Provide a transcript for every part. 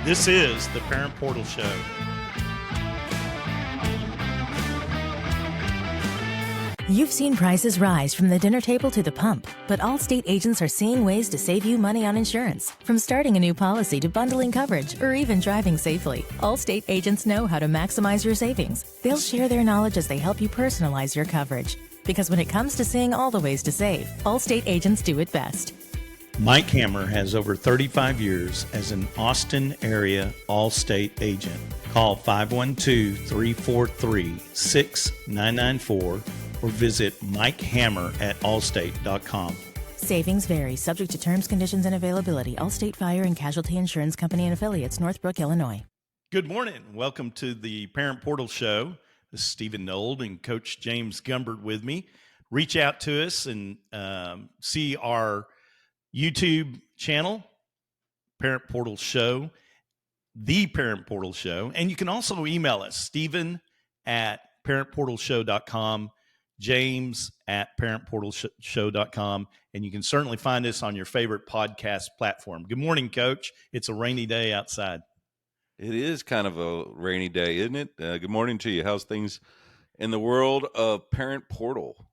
This is the Parent Portal Show. You've seen prices rise from the dinner table to the pump, but Allstate agents are seeing ways to save you money on insurance. From starting a new policy to bundling coverage or even driving safely, Allstate agents know how to maximize your savings. They'll share their knowledge as they help you personalize your coverage. Because when it comes to seeing all the ways to save, Allstate agents do it best. Mike Hammer has over 35 years as an Austin area Allstate agent. Call 512-343-6994 or visit MikeHammer@allstate.com. Savings vary, subject to terms, conditions, and availability. Allstate Fire and Casualty Insurance Company and Affiliates, Northbrook, Illinois. Good morning. Welcome to the Parent Portal Show. This is Stephen Nold and Coach James Gumbert with me. Reach out to us and see our YouTube channel, Parent Portal Show, The Parent Portal Show. And you can also email us, Stephen@parentportalshow.com, James@parentportalshow.com. And you can certainly find us on your favorite podcast platform. Good morning, Coach. It's a rainy day outside. It is kind of a rainy day, isn't it? Good morning to you. How's things in the world of Parent Portal?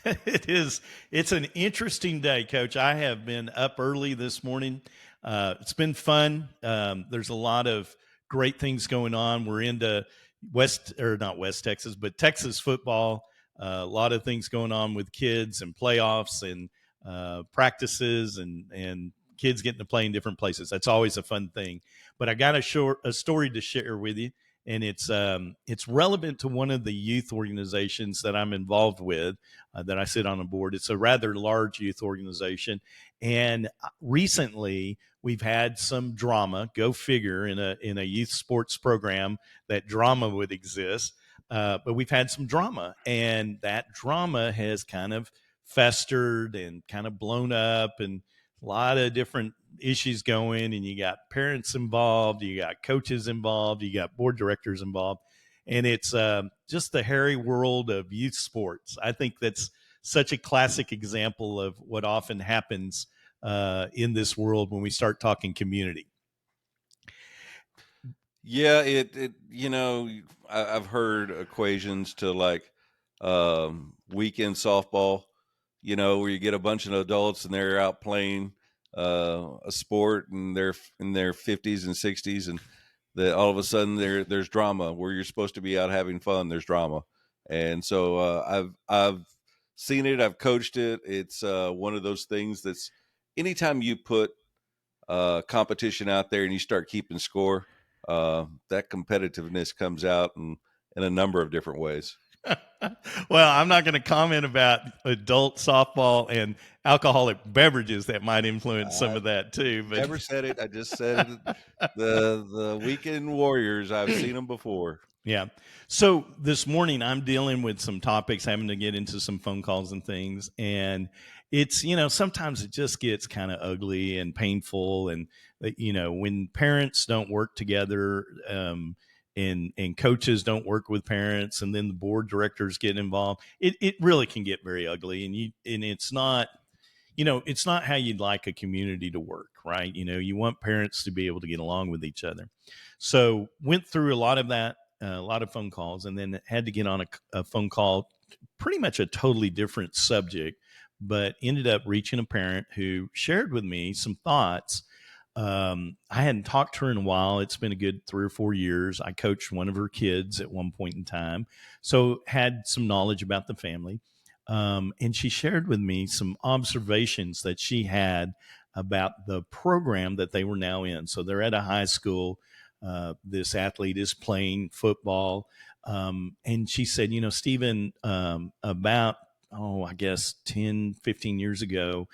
It is. It's an interesting day, Coach. I have been up early this morning. It's been fun. There's a lot of great things going on. We're into not West Texas, but Texas football. A lot of things going on with kids and playoffs and practices and kids getting to play in different places. That's always a fun thing. But I got a story to share with you. And it's relevant to one of the youth organizations that I'm involved with, that I sit on a board. It's a rather large youth organization. And recently we've had some drama, go figure, in a youth sports program that drama would exist. But we've had some drama, and that drama has kind of festered and kind of blown up, and a lot of different issues going, and you got parents involved, you got coaches involved, you got board directors involved, and it's just the hairy world of youth sports. I think that's such a classic example of what often happens in this world when we start talking community. Yeah, I've heard equations to like weekend softball, where you get a bunch of adults and they're out playing a sport, and they're in their 50s and 60s, and that all of a sudden there's drama where you're supposed to be out having fun. There's drama. And so I've seen it. I've coached it. It's one of those things that's anytime you put competition out there and you start keeping score, that competitiveness comes out in a number of different ways. Well, I'm not going to comment about adult softball and alcoholic beverages that might influence some of that too. But never said it. I just said it. The weekend warriors, I've seen them before. Yeah. So this morning I'm dealing with some topics, having to get into some phone calls and things. And it's, sometimes it just gets kind of ugly and painful. And, when parents don't work together, and coaches don't work with parents, and then the board directors get involved, it really can get very ugly. And it's not, it's not how you'd like a community to work, right? You want parents to be able to get along with each other. So went through a lot of that, a lot of phone calls, and then had to get on a phone call, pretty much a totally different subject, but ended up reaching a parent who shared with me some thoughts. I hadn't talked to her in a while. It's been a good 3 or 4 years. I coached one of her kids at one point in time, so had some knowledge about the family. And she shared with me some observations that she had about the program that they were now in. So they're at a high school. This athlete is playing football. And she said, Stephen, about, I guess 10, 15 years ago,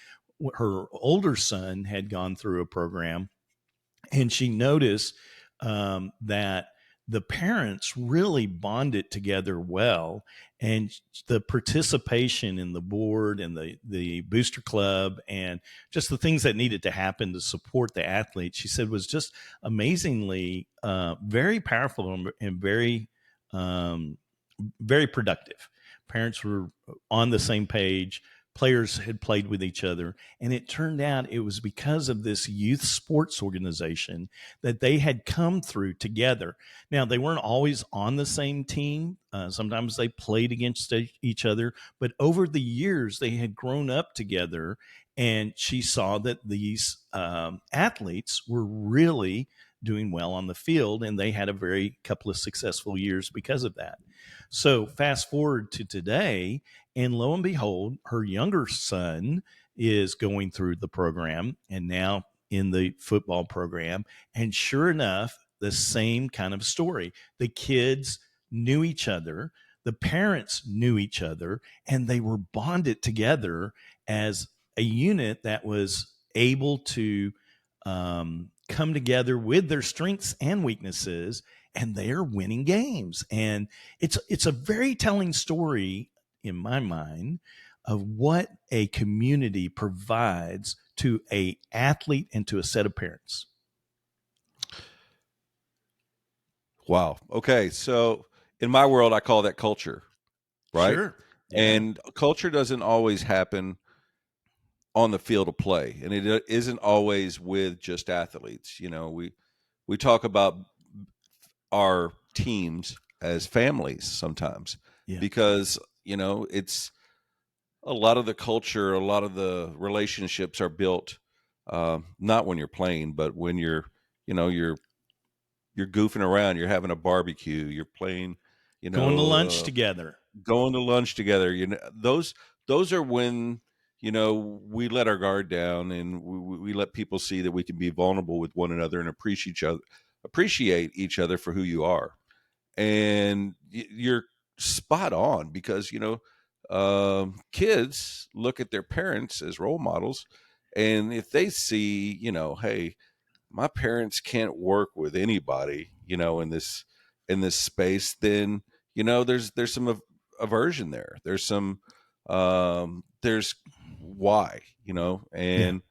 her older son had gone through a program, and she noticed that the parents really bonded together well, and the participation in the board and the booster club and just the things that needed to happen to support the athlete, she said, was just amazingly very powerful and very, very productive. Parents were on the same page, players had played with each other. And it turned out it was because of this youth sports organization that they had come through together. Now, they weren't always on the same team. Sometimes they played against each other, but over the years, they had grown up together. And she saw that these athletes were really doing well on the field, and they had a very couple of successful years because of that. So fast forward to today, and lo and behold, her younger son is going through the program and now in the football program. And sure enough, the same kind of story. The kids knew each other, the parents knew each other, and they were bonded together as a unit that was able to come together with their strengths and weaknesses, and they're winning games. And it's a very telling story in my mind of what a community provides to a athlete and to a set of parents. Wow. Okay. So in my world, I call that culture, right? Sure. Yeah. And culture doesn't always happen on the field of play, and it isn't always with just athletes. You know, we talk about our teams as families sometimes, Yeah. because it's a lot of the culture, a lot of the relationships are built not when you're playing, but when you're goofing around, you're having a barbecue, you're playing, Going to lunch together. going to lunch together. Those are when we let our guard down, and we let people see that we can be vulnerable with one another and appreciate each other for who you are. And you're spot on, because kids look at their parents as role models, and if they see, hey, my parents can't work with anybody, in this space, then there's some aversion there. There's why, Yeah. and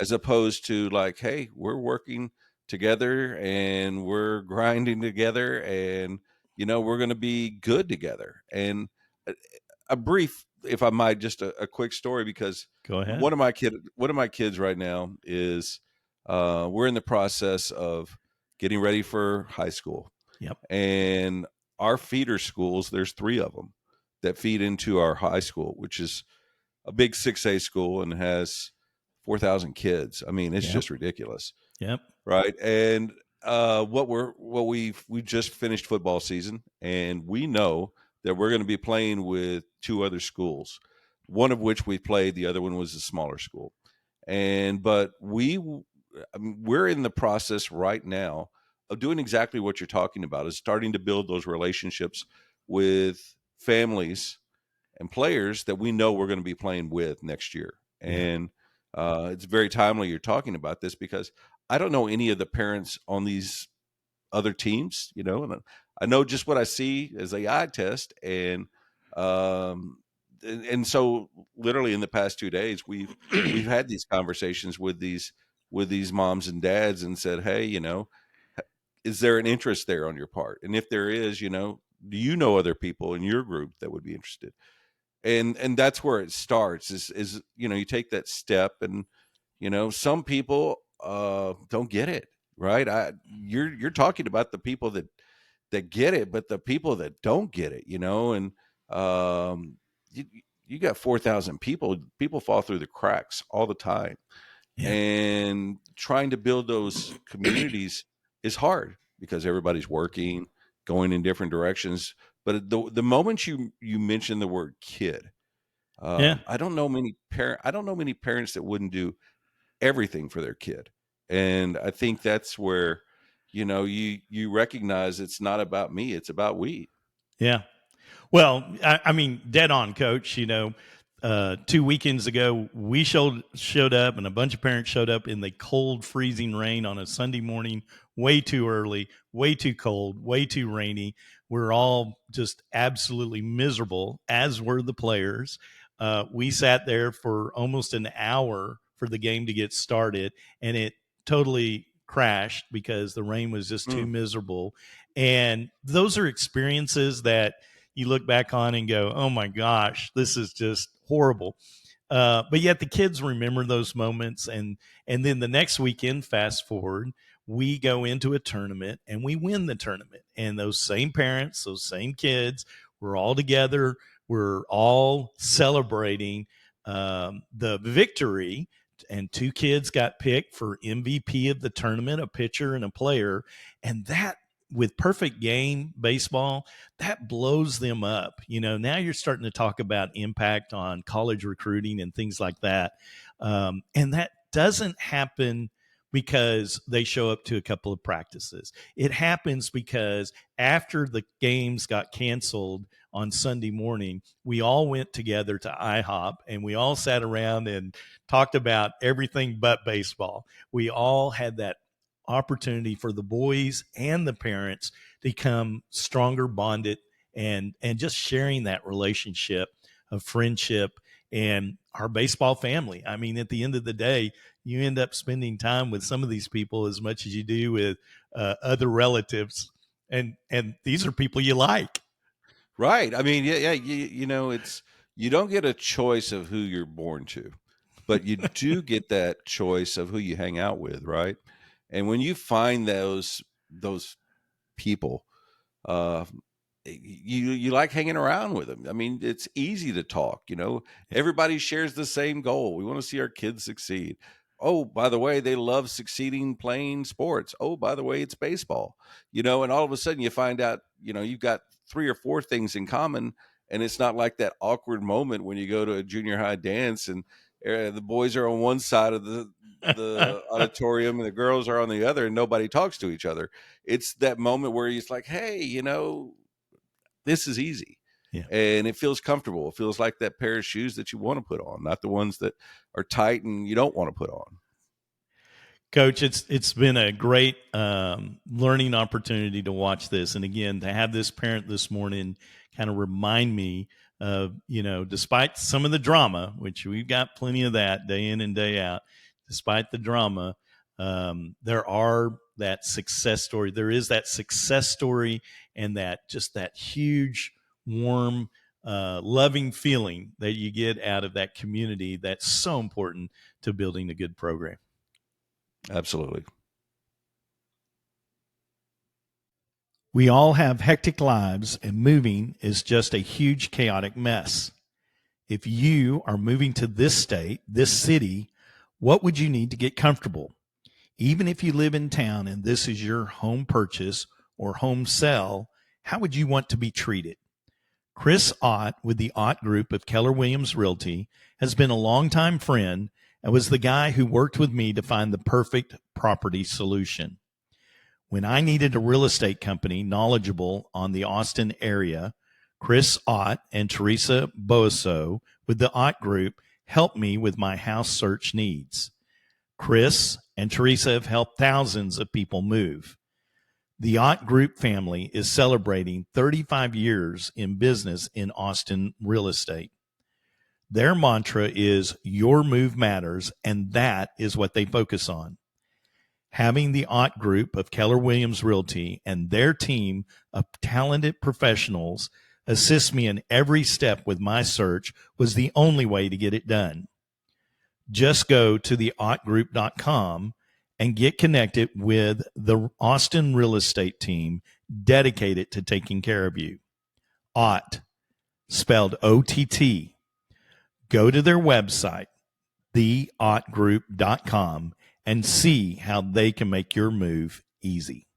as opposed to like, hey, we're working together and we're grinding together, and we're going to be good together. And a brief, if I might, just a quick story, because Go ahead. one of my kids right now is we're in the process of getting ready for high school. Yep. And our feeder schools, there's 3 of them that feed into our high school, which is a big 6A school and has 4,000 kids. I mean, it's Yep. just ridiculous. Yep. Right. And we just finished football season, and we know that we're going to be playing with 2 other schools, one of which we played, the other one was a smaller school. But we're in the process right now of doing exactly what you're talking about, is starting to build those relationships with families and players that we know we're going to be playing with next year. Yeah. And it's very timely you're talking about this, because I don't know any of the parents on these other teams, and I know just what I see as a eye test. Um, and so literally in the past 2 days, we've had these conversations with these moms and dads, and said, hey, is there an interest there on your part? And if there is, do you know other people in your group that would be interested? And that's where it starts, is you take that step. And some people don't get it, right? You're talking about the people that get it, but the people that don't get it, and um you, you got 4,000 people fall through the cracks all the time. Yeah. And trying to build those communities is hard, because everybody's working, going in different directions. But the moment you mention the word kid, Yeah. I don't know many parents that wouldn't do everything for their kid. And I think that's where you recognize it's not about me, it's about we. Yeah. Well, I mean, dead on, Coach. 2 weekends ago, we showed up, and a bunch of parents showed up in the cold, freezing rain on a Sunday morning, way too early, way too cold, way too rainy. We're all just absolutely miserable, as were the players. We sat there for almost an hour for the game to get started, and it totally crashed because the rain was just too Mm. miserable. And those are experiences that you look back on and go, oh my gosh, this is just horrible. But yet the kids remember those moments. And then the next weekend, fast forward, we go into a tournament and we win the tournament. And those same parents, those same kids, we're all together. We're all celebrating the victory. And two kids got picked for MVP of the tournament, a pitcher and a player. And that, with perfect game baseball, that blows them up. Now you're starting to talk about impact on college recruiting and things like that. And that doesn't happen because they show up to a couple of practices. It happens because after the games got canceled on Sunday morning, we all went together to IHOP and we all sat around and talked about everything but baseball. We all had that opportunity for the boys and the parents to become stronger bonded and just sharing that relationship of friendship and our baseball family. I mean, at the end of the day, you end up spending time with some of these people as much as you do with other relatives, and these are people you like. Right. I mean, yeah. It's, you don't get a choice of who you're born to, but you do get that choice of who you hang out with, right? And when you find those people, uh, you like hanging around with them. I mean, it's easy to talk. Everybody shares the same goal. We want to see our kids succeed. Oh, by the way, they love succeeding playing sports. Oh, by the way, it's baseball. And all of a sudden you find out, you've got 3 or 4 things in common, and it's not like that awkward moment when you go to a junior high dance and the boys are on one side of the auditorium and the girls are on the other, and nobody talks to each other. It's that moment where it's like, hey, this is easy. Yeah. And it feels comfortable. It feels like that pair of shoes that you want to put on, not the ones that are tight and you don't want to put on. Coach, it's been a great learning opportunity to watch this. And again, to have this parent this morning kind of remind me of, despite some of the drama, which we've got plenty of that day in and day out, despite the drama, there are that success story. There is that success story and that huge, warm, loving feeling that you get out of that community that's so important to building a good program. Absolutely. We all have hectic lives, and moving is just a huge chaotic mess. If you are moving to this state, this city, what would you need to get comfortable? Even if you live in town and this is your home purchase or home sell, how would you want to be treated? Chris Ott with the Ott Group of Keller Williams Realty has been a longtime friend and was the guy who worked with me to find the perfect property solution. When I needed a real estate company knowledgeable on the Austin area, Chris Ott and Teresa Boasso with the Ott Group helped me with my house search needs. Chris and Teresa have helped thousands of people move. The Ott Group family is celebrating 35 years in business in Austin real estate. Their mantra is your move matters, and that is what they focus on. Having the Ott Group of Keller Williams Realty and their team of talented professionals assist me in every step with my search was the only way to get it done. Just go to theottgroup.com and get connected with the Austin real estate team dedicated to taking care of you. Ott, spelled O-T-T. Go to their website, theottgroup.com, and see how they can make your move easy.